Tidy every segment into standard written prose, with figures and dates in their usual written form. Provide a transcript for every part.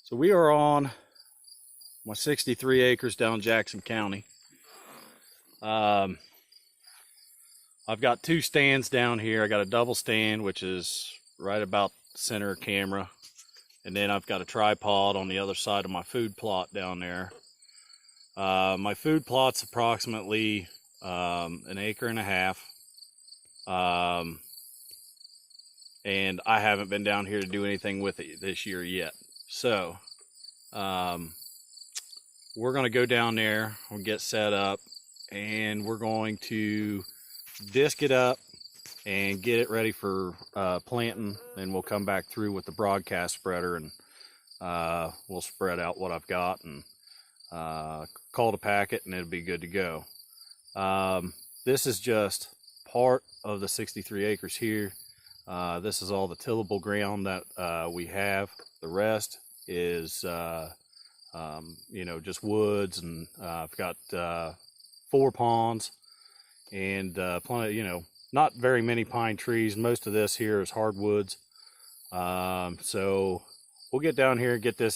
So we are on my 63 acres down Jackson County. I've got two stands down here. I got a double stand, which is right about center of camera. And then I've got a tripod on the other side of my food plot down there. My food plot's approximately an acre and a half. And I haven't been down here to do anything with it this year yet. So we're going to go down there, we'll get set up, and we're going to disc it up and get it ready for planting. Then we'll come back through with the broadcast spreader, and we'll spread out what I've got and call to pack it, and it'll be good to go. This is just part of the 63 acres here. This is all the tillable ground that we have. The rest is just woods, and I've got 4 ponds and plenty, not very many pine trees. Most of this here is hardwoods. So we'll get down here and get this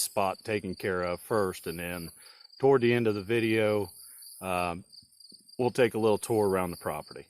spot taken care of first, and then toward the end of the video we'll take a little tour around the property.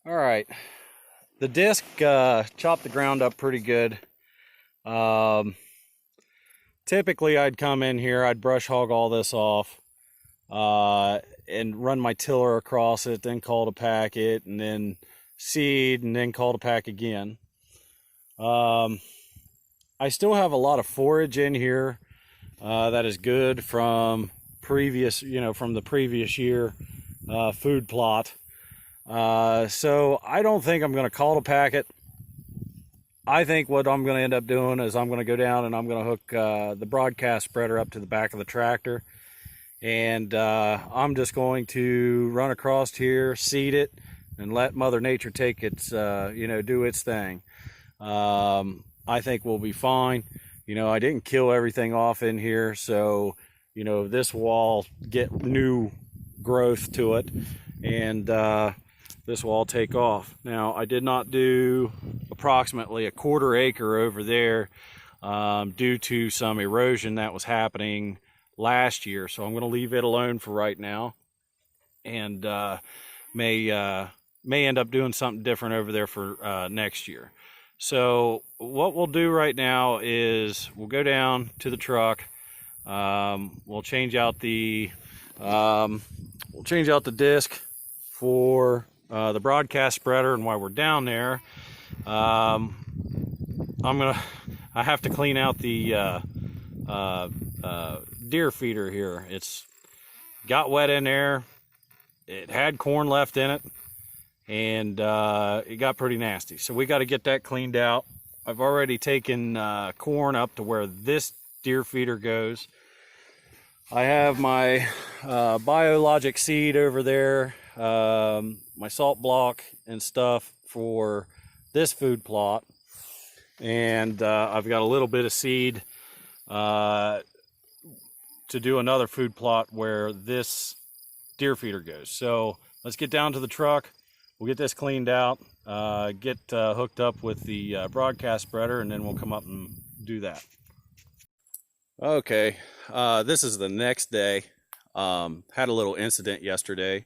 All right, the disc chopped the ground up pretty good. Typically I'd come in here, I'd brush hog all this off and run my tiller across it, then call to pack it, and then seed, and then call to pack again. I still have a lot of forage in here that is good from previous, from the previous year food plot. So I don't think I'm going to call to pack it. I think what I'm going to end up doing is I'm going to go down and I'm going to hook the broadcast spreader up to the back of the tractor, and I'm just going to run across here, seed it, and let Mother Nature take its do its thing. I think we'll be fine. I didn't kill everything off in here, so this will all get new growth to it, and this will all take off. Now, I did not do approximately a 1/4 acre over there due to some erosion that was happening last year, so I'm going to leave it alone for right now, and may end up doing something different over there for next year. So what we'll do right now is we'll go down to the truck. We'll change out the disc for the broadcast spreader, and while we're down there, I have to clean out the deer feeder here. It's got wet in there. It had corn left in it, and it got pretty nasty. So we got to get that cleaned out. I've already taken corn up to where this deer feeder goes. I have my biologic seed over there, my salt block and stuff for this food plot, and I've got a little bit of seed to do another food plot where this deer feeder goes. So let's get down to the truck. we'll get this cleaned out, get hooked up with the broadcast spreader, and then we'll come up and do that. Okay, this is the next day. Had a little incident yesterday.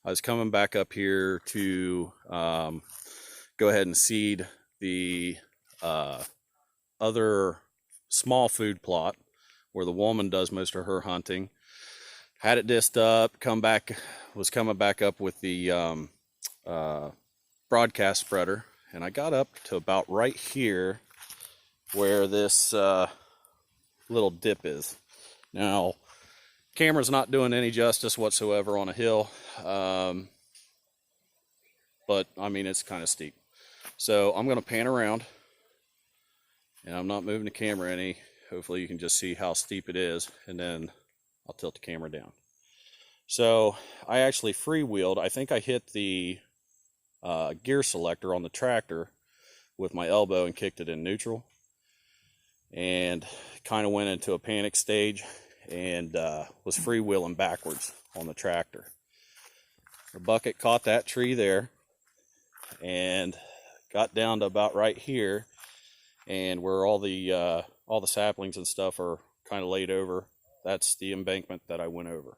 I was coming back up here to go ahead and seed the other small food plot where the woman does most of her hunting. Had it disced up, was coming back up with the broadcast spreader, and I got up to about right here where this little dip is. Now, camera's not doing any justice whatsoever on a hill, but I mean, it's kind of steep. So I'm going to pan around, and I'm not moving the camera any. Hopefully you can just see how steep it is, and then I'll tilt the camera down. So I actually freewheeled. I think I hit the gear selector on the tractor with my elbow and kicked it in neutral, and kind of went into a panic stage and was freewheeling backwards on the tractor. The bucket caught that tree there and got down to about right here, and where all the saplings and stuff are kind of laid over. That's the embankment that I went over.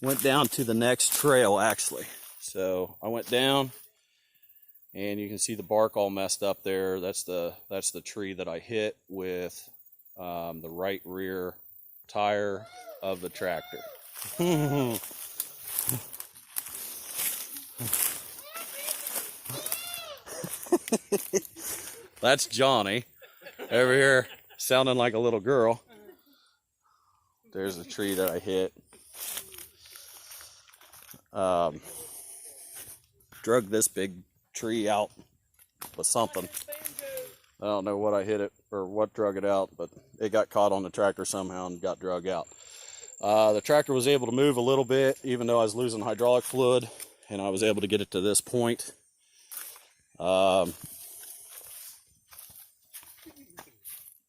Went down to the next trail actually. So I went down, and you can see the bark all messed up there. That's the tree that I hit with the right rear tire of the tractor. That's Johnny over here sounding like a little girl. There's the tree that I hit. Drug this big tree out with something. I don't know what I hit it or what drug it out, but it got caught on the tractor somehow and got drug out. The tractor was able to move a little bit, even though I was losing hydraulic fluid, and I was able to get it to this point.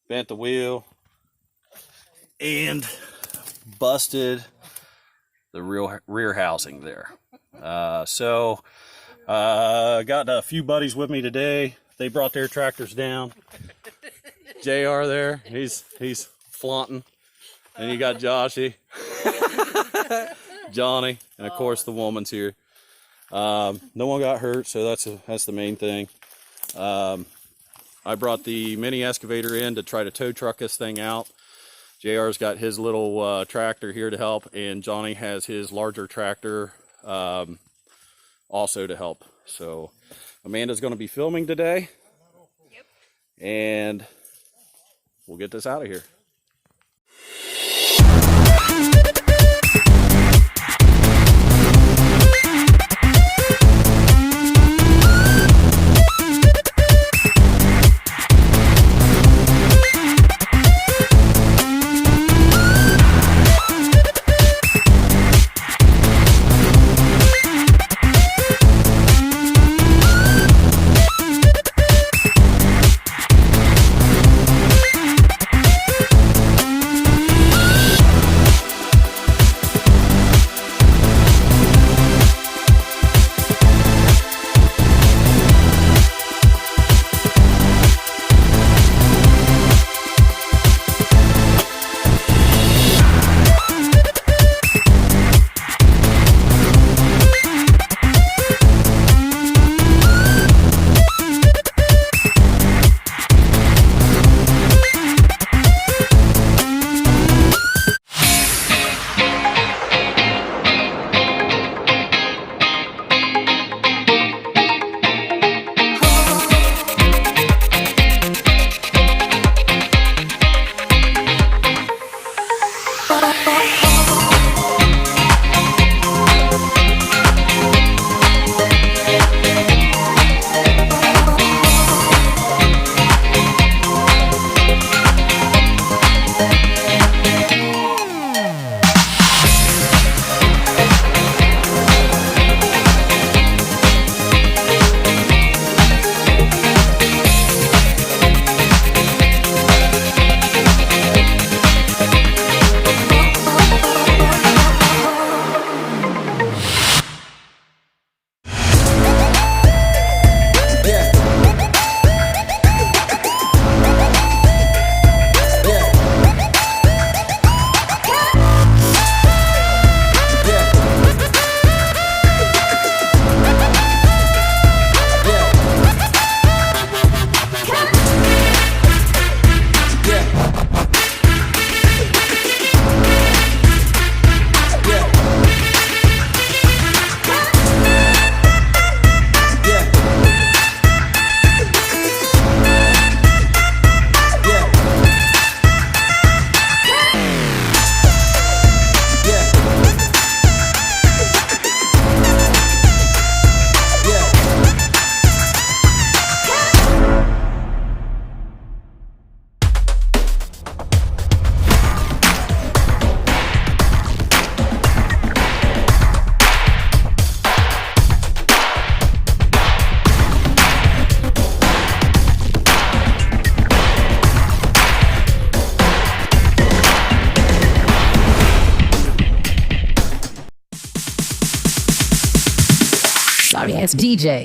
Bent the wheel and busted the rear housing there. So got a few buddies with me today. They brought their tractors down. JR there, he's flaunting. And you got Joshy, Johnny, and of course the woman's here. No one got hurt, so that's the main thing. I brought the mini excavator in to try to tow truck this thing out. JR's got his little tractor here to help, and Johnny has his larger tractor also to help. So Amanda's going to be filming today. Yep. And we'll get this out of here. sorry ass DJ.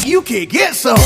You can get some.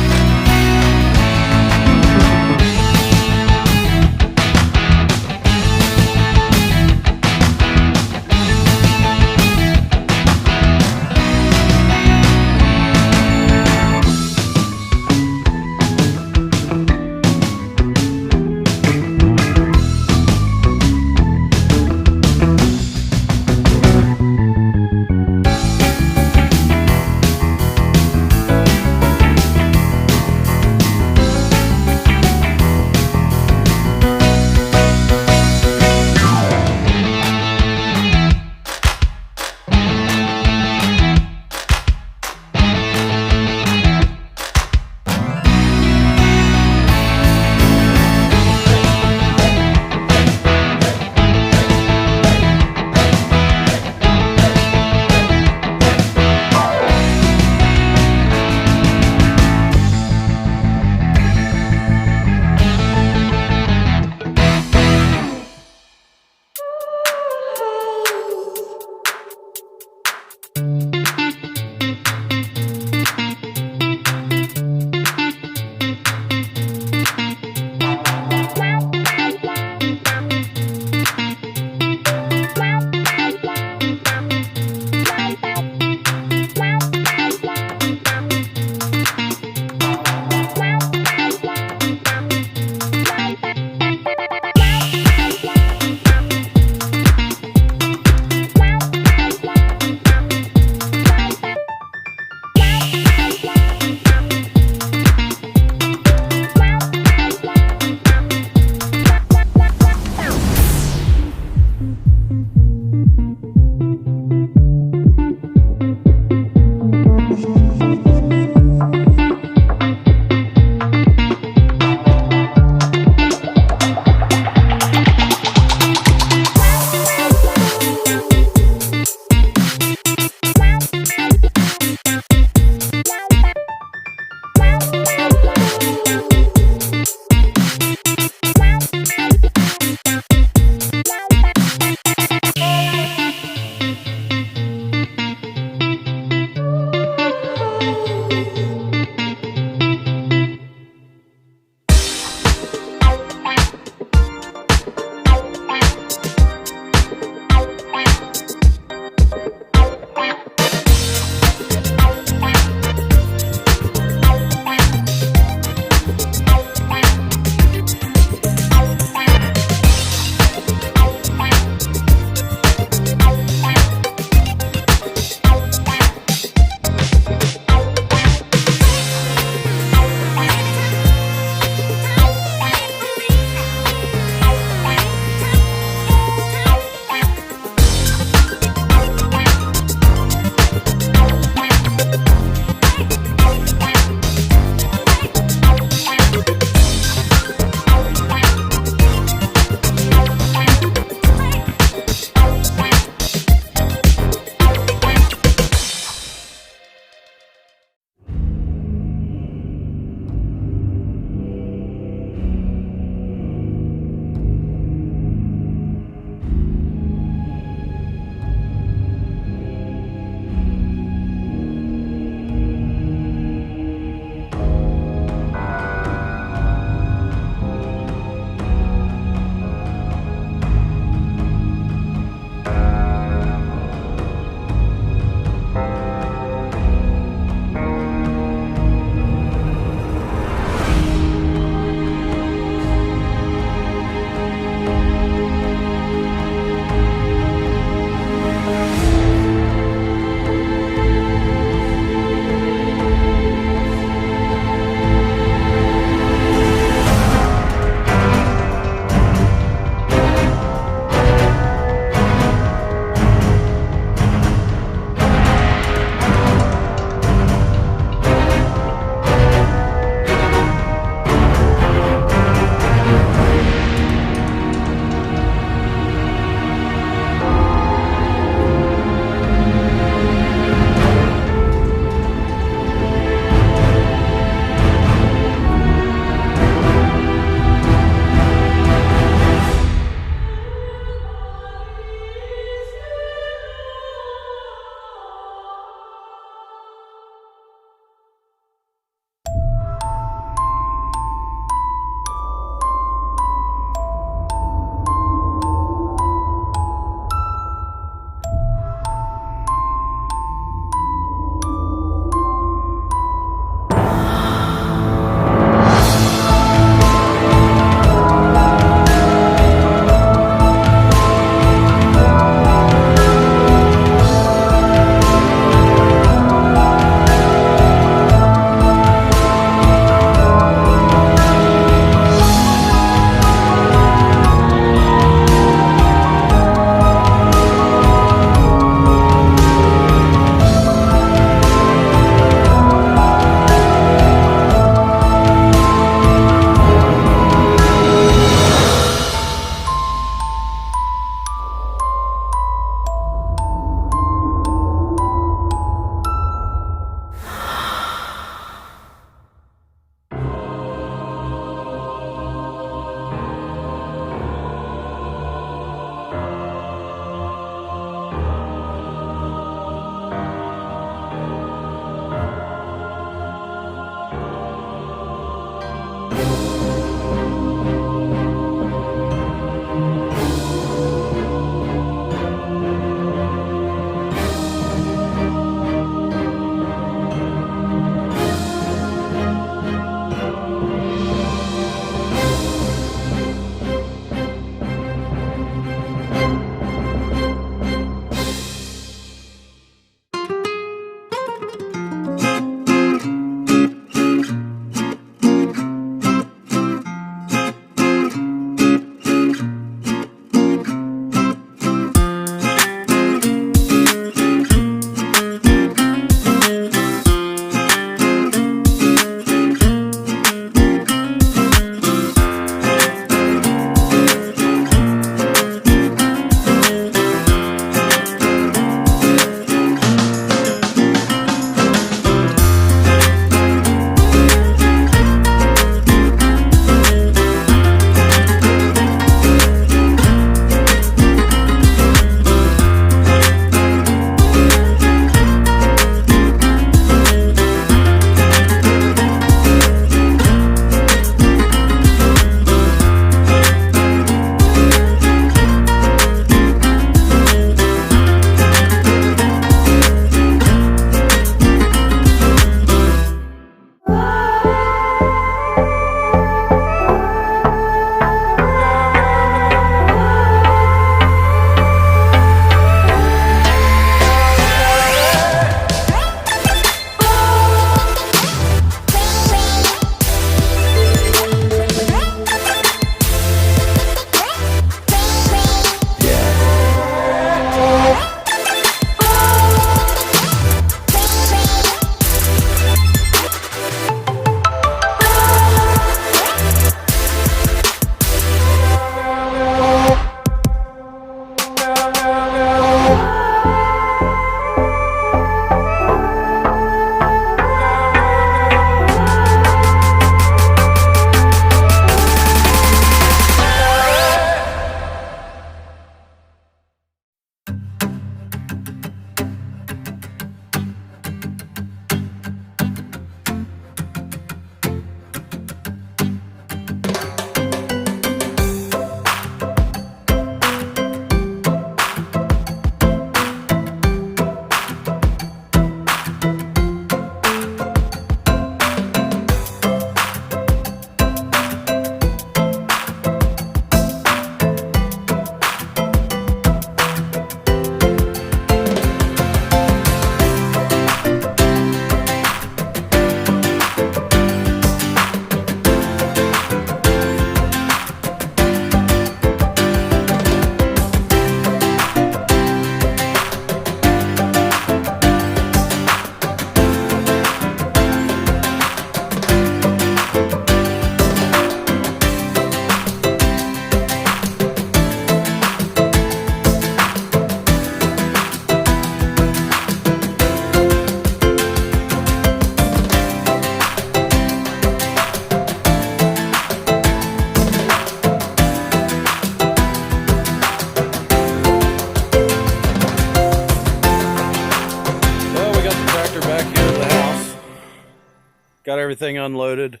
got everything unloaded.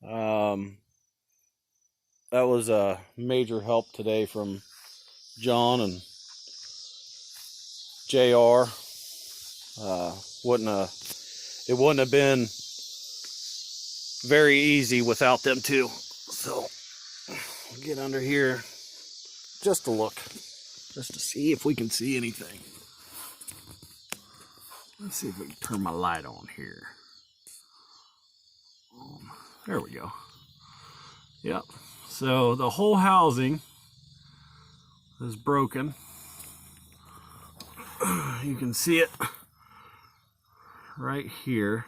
That was a major help today from John and JR. It wouldn't have been very easy without them too. So I'll get under here just to look, just to see if we can see anything. Let's see if we can turn my light on here. There we go. Yep. So the whole housing is broken. You can see it right here.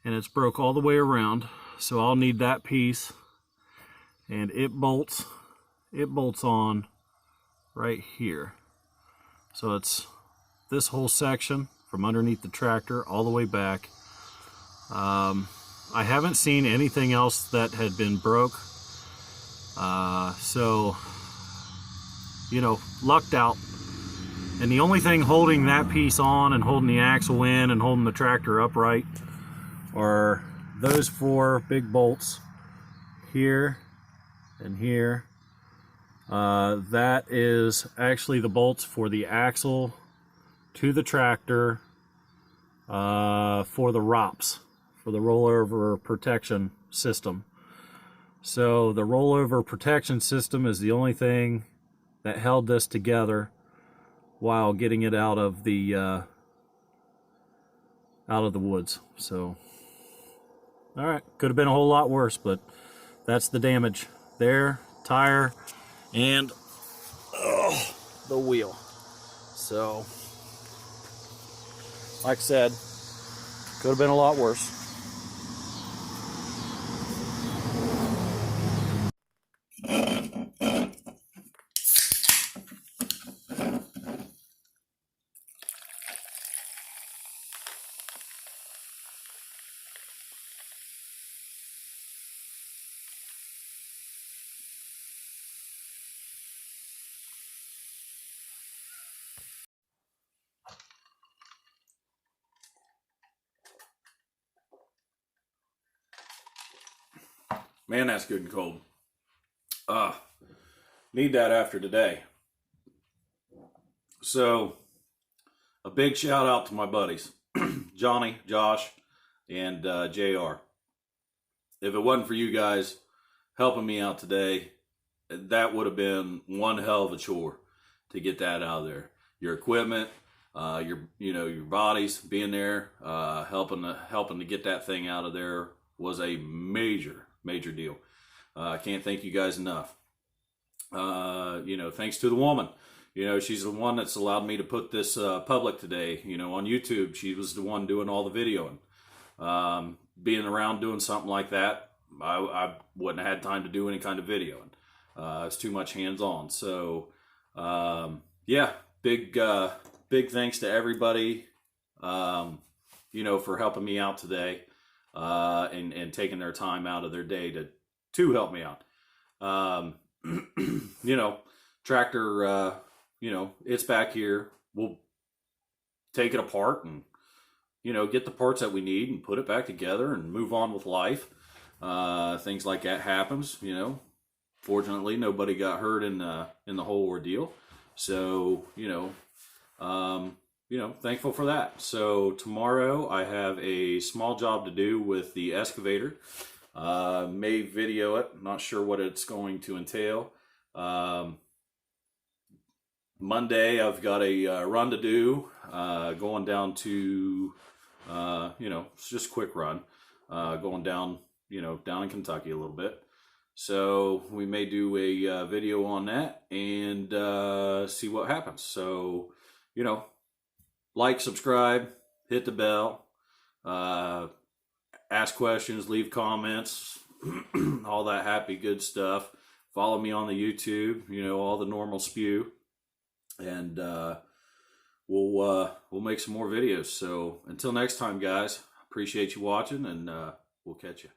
And it's broke all the way around. So I'll need that piece. And it bolts on right here. So it's this whole section from underneath the tractor all the way back. I haven't seen anything else that had been broke. So, you know, lucked out. And the only thing holding that piece on and holding the axle in and holding the tractor upright are those 4 big bolts here and here. That is actually the bolts for the axle to the tractor for the ROPS, for the rollover protection system. So the rollover protection system is the only thing that held this together while getting it out of the woods. So, all right, could have been a whole lot worse, but that's the damage there. Tire and the wheel. So, like I said, could have been a lot worse. Man, that's good and cold. Need that after today. So, a big shout out to my buddies, Johnny, Josh, and JR. If it wasn't for you guys helping me out today, that would have been one hell of a chore to get that out of there. Your equipment, your bodies being there, helping to get that thing out of there was a major deal. I can't thank you guys enough. Thanks to the woman. She's the one that's allowed me to put this public today. On YouTube, she was the one doing all the videoing. Being around doing something like that, I wouldn't have had time to do any kind of videoing. It's too much hands-on. So, big thanks to everybody, for helping me out today, and taking their time out of their day to help me out. Tractor, it's back here. We'll take it apart and, get the parts that we need and put it back together and move on with life. Things like that happens, Fortunately, nobody got hurt in the whole ordeal. So, thankful for that. So tomorrow I have a small job to do with the excavator. May video it. Not sure what it's going to entail. Monday I've got a run to do, going down to, it's just a quick run, going down, down in Kentucky a little bit. So we may do a video on that and see what happens. So, like, subscribe, hit the bell, ask questions, leave comments, all that happy good stuff. Follow me on the YouTube, all the normal spew, and we'll make some more videos. So until next time, guys, appreciate you watching, and we'll catch you.